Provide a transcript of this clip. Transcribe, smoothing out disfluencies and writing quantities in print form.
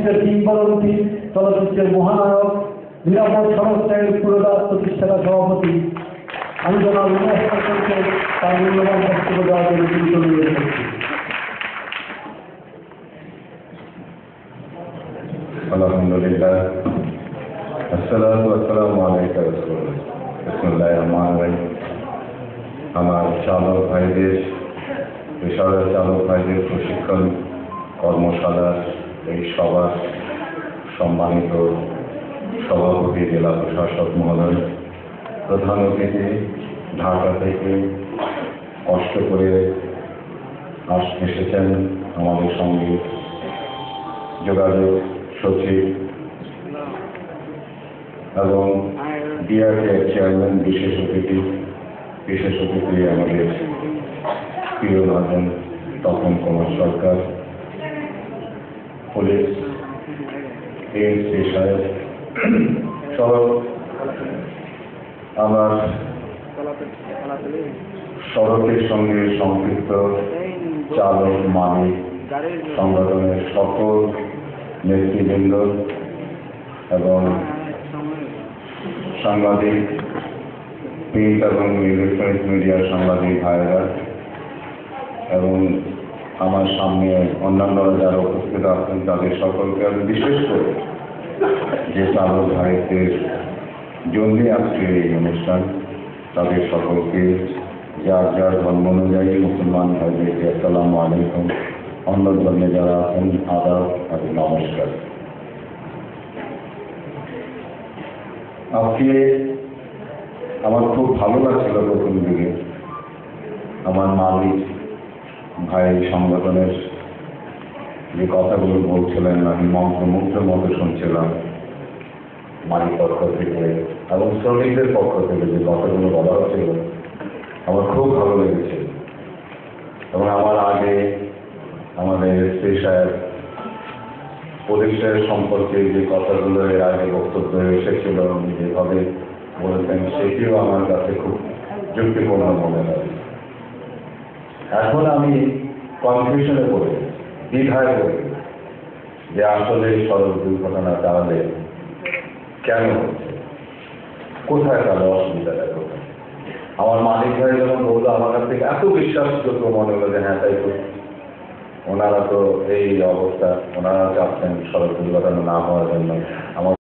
চলচ্চিত্রের কিংবদন্তি, চলচ্চিত্রের মহানায়ক, নিরাপদ সড়কত্যাগের পুরোদার প্রতিষ্ঠাতা সভাপতি, আমি জনাব উমেশ হাসানকে তার মূল্যবান বক্তব্য দেওয়ার জন্য চিন্তা নিয়ে এসেছি। আলহামদুলিল্লাহ, আসসালাতু ওয়াসসালামু আলাইকা রাসূলুল্লাহ। বিসমিল্লাহির রহমানির রহিম। আমার চালক ভাইদের, পেশাদার চালক ভাইদের প্রশিক্ষণ কর্মশালার এই সভার সম্মানিত সভাপতি, জেলা প্রশাসক মহোদয়, প্রধান অতিথি, ঢাকা থেকে কষ্ট করে এসেছেন আমাদের সঙ্গে যোগাযোগ সচিব এবং ডিআরটির চেয়ারম্যান, বিশেষ অতিথি আমাদের প্রিয় ভাজন তপন কুমার সরকার, পুলিশ এএসপি সাহেব সহ আমার সড়কের সঙ্গে সম্পৃক্ত চালক, মালিক, সংগঠনের সকল নেতৃবৃন্দ এবং সাংবাদিক, প্রিন্ট এবং ইলেকট্রনিক মিডিয়ার সাংবাদিক ভাইয়েরা এবং আমার সামনে অন্যান্যরা যারা উপস্থিত আছেন তাদের সকলকে আমি বিশেষ করে যে চালক ভাইদের জন্যে আজকের এই অনুষ্ঠান, তাদের সকলকে যার যার ধর্ম অনুযায়ী মুসলমান ভাইদেরকে আসসালামু আলাইকুম, অন্য ধর্মে যারা আছেন আদাব এবং নমস্কার। আজকে আমার খুব ভালো লাগছিল প্রথম দিকে আমার মালিক ভাই সংগঠনের যে কথাগুলো বলছিলেন, আমি মন্ত্রমুগ্ধের মতো শুনছিলাম মালিক পক্ষ থেকে এবং শ্রমিকদের পক্ষ থেকে যে কথাগুলো বলা হচ্ছিল আমার খুব ভালো লেগেছে। এবং আমার আগে আমাদের এসপি সাহেব পুলিশের সম্পর্কে যে কথাগুলো এর আগে বক্তব্য এসেছিল, যেভাবে বলেছেন সেটিও আমার কাছে খুব যুক্তিপূর্ণ মনে হয়। এখন আমি কনফিউশনে পড়ে, দ্বিধায় পড়ে যে আসলে সড়ক দুর্ঘটনা তাহলে কেন হচ্ছে, কোথায় তাহলে অসুবিধাটা কোথায়। আমার মালিক ভাই যখন বললো আমার কাছ থেকে এত বিশ্বাসযোগ্য মনে হলো যে হ্যাঁ তাই তো, ওনারা তো এই অবস্থা, ওনারা চাচ্ছেন সড়ক দুর্ঘটনা না হওয়ার জন্য। আমার